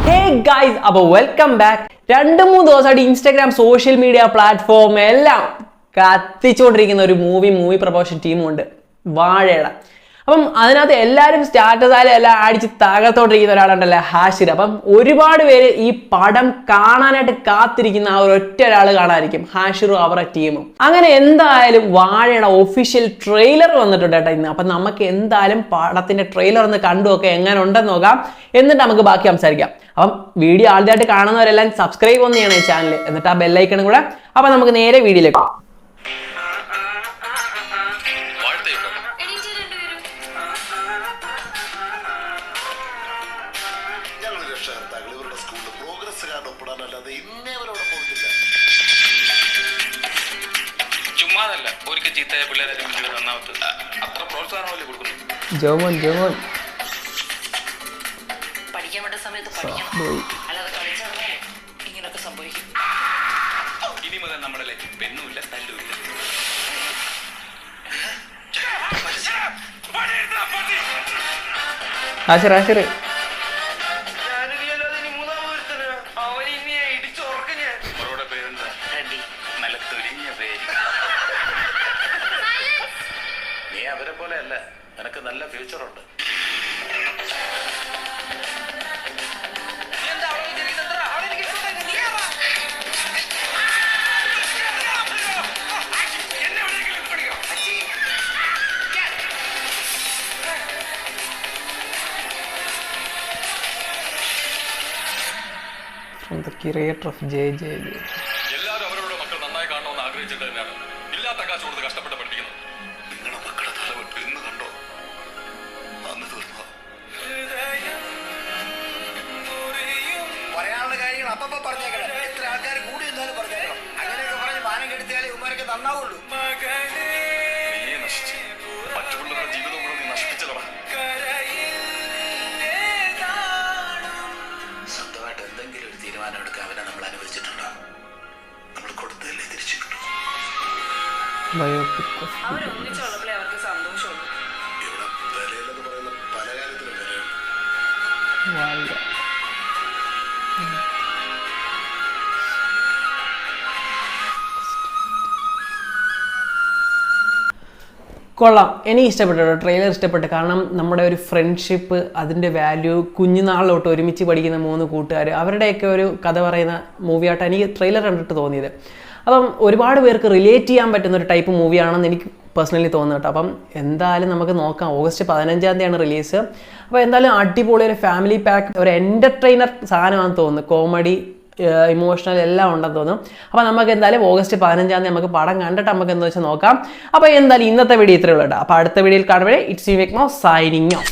Hey guys, അപ്പോൾ welcome back. 2-3 ദിവസമായിട്ട് Instagram social media platform എല്ലാം കത്തിച്ചുകൊണ്ടിരിക്കുന്ന ഒരു മൂവി പ്രൊമോഷൻ ടീമുണ്ട്, വാഴയുടെ. അപ്പം അതിനകത്ത് എല്ലാവരും സ്റ്റാറ്റസ് ആയാലും എല്ലാം അടിച്ച് തകർത്തോണ്ടിരിക്കുന്ന ഒരാളുണ്ടല്ലോ, ഹാഷിർ. അപ്പം ഒരുപാട് പേര് ഈ പടം കാണാനായിട്ട് കാത്തിരിക്കുന്ന ആ ഒരൊറ്റ ഒരാൾ കാണാതിരിക്കും, ഹാഷിറും അവരുടെ ടീമും. അങ്ങനെ എന്തായാലും വാഴയുടെ ഒഫീഷ്യൽ ട്രെയിലർ വന്നിട്ടുണ്ട് കേട്ടോ ഇന്ന്. അപ്പം നമുക്ക് എന്തായാലും പടത്തിന്റെ ട്രെയിലർ ഒന്ന് കണ്ടുമൊക്കെ എങ്ങനെ ഉണ്ടെന്ന് നോക്കാം, എന്നിട്ട് നമുക്ക് ബാക്കി സംസാരിക്കാം. അപ്പം വീഡിയോ ആദ്യമായിട്ട് കാണുന്നവരെല്ലാം സബ്സ്ക്രൈബ് ഒന്ന് ചെയ്യണം ഈ ചാനൽ, എന്നിട്ട് ആ ബെല്ലൈക്കണും കൂടെ. അപ്പം നമുക്ക് നേരെ വീഡിയോയിലേക്ക്. ചുമ്മാതല്ല ഒരിക്കൽ ചീത്തയായ പിള്ളേരെ നന്നാവത്ത് അത്ര പ്രോത്സാഹനമല്ലേ കൊടുക്കുന്നു. ജോമോൻ പഠിക്കാൻ വേണ്ട സമയത്ത് പഠിക്കണം, അല്ലാതെ കളിച്ചാൽ ഇങ്ങനൊക്കെ സംഭവിക്കും. ഇനി മുതൽ നമ്മുടെ ലൈഫ് പെണ്ണുമില്ല തല്ലുമില്ല. ഹാഷിർ അവരുടെ പേരെന്താ? നല്ല തൊലിഞ്ഞ പേര്. നീ അവരെ പോലെ അല്ല, നിനക്ക് നല്ല ഫ്യൂച്ചറുണ്ട്. The curator of JJ. എല്ലാവരും അവരുടെ മക്കൾ നന്നായി കാണണമെന്ന് ആഗ്രഹിച്ചിട്ട് തന്നെയാണ് ഇല്ലാത്ത കാശ് കൊടുത്ത് കഷ്ടപ്പെട്ട് പഠിപ്പിക്കുന്നത്. നിങ്ങളുടെ മക്കളെ തലവെട്ട് ഇന്ന് കണ്ടോ? അന്ന് തീർന്നോ? പറയാനുള്ള കാര്യങ്ങൾ അപ്പപ്പോ പറഞ്ഞേക്കണം. എത്ര ആൾക്കാർ കൂടി എന്നാലും പറഞ്ഞേക്കണം. അങ്ങനെയൊക്കെ പറഞ്ഞ് മാനം കെടുത്തിയാലേ ഉമ്മാരൊക്കെ നന്നാവുള്ളൂ. നീയെ നശിച്ച് മറ്റുള്ളവരുടെ ജീവിതം കൂടെ നീ നശിപ്പിച്ചതടാ. സ്വന്തമായിട്ട് എന്തെങ്കിലും ഒരു തീരുമാനം എടുക്കാൻ അവനെ നമ്മൾ അനുവദിച്ചിട്ടുണ്ടോ? നമ്മൾ കൊടുത്തതല്ലേ തിരിച്ചു കിട്ടും. Biopic of അവരൊന്നിച്ചുള്ളപ്പോഴേ അവർക്ക് സന്തോഷമുള്ളൂ. ഇവിടെ വിലയിലെന്ന് പറയുന്ന പല കാര്യത്തിലും വിലയുണ്ട്. വാഴ. കൊള്ളാം, എനിക്ക് ഇഷ്ടപ്പെട്ടു, ട്രെയിലർ ഇഷ്ടപ്പെട്ടു. കാരണം നമ്മുടെ ഒരു ഫ്രണ്ട്ഷിപ്പ്, അതിൻ്റെ വാല്യൂ, കുഞ്ഞുനാളിലോട്ട് ഒരുമിച്ച് പഠിക്കുന്ന 3 കൂട്ടുകാർ, അവരുടെയൊക്കെ ഒരു കഥ പറയുന്ന മൂവിയായിട്ടാണ് എനിക്ക് ട്രെയിലർ കണ്ടിട്ട് തോന്നിയത്. അപ്പം ഒരുപാട് പേർക്ക് റിലേറ്റ് ചെയ്യാൻ പറ്റുന്ന ഒരു ടൈപ്പ് മൂവിയാണെന്ന് എനിക്ക് പേഴ്സണലി തോന്നുന്നു കേട്ടോ. അപ്പം എന്തായാലും നമുക്ക് നോക്കാം. ഓഗസ്റ്റ് 15-ാം തീയതിയാണ് റിലീസ്. അപ്പോൾ എന്തായാലും അടിപൊളി ഒരു ഫാമിലി പാക്ക്, ഒരു എൻ്റർടൈനർ സാധനമാണെന്ന് തോന്നുന്നു. കോമഡി, ഇമോഷണൽ എല്ലാം ഉണ്ടെന്ന് തോന്നും. അപ്പോൾ നമുക്ക് എന്തായാലും ഓഗസ്റ്റ് 15-ാം തീയതി നമുക്ക് പടം കണ്ടിട്ട് നമുക്ക് എന്താ വെച്ചാൽ നോക്കാം. അപ്പോൾ എന്തായാലും ഇന്നത്തെ വീഡിയോ ഇത്രയേ ഉള്ളൂ കേട്ടോ. അപ്പോൾ അടുത്ത വീഡിയോയിൽ കാണുമ്പോഴേ ഇറ്റ്സ് മീ വിക്നോ സൈനിങ് ഓഫ്.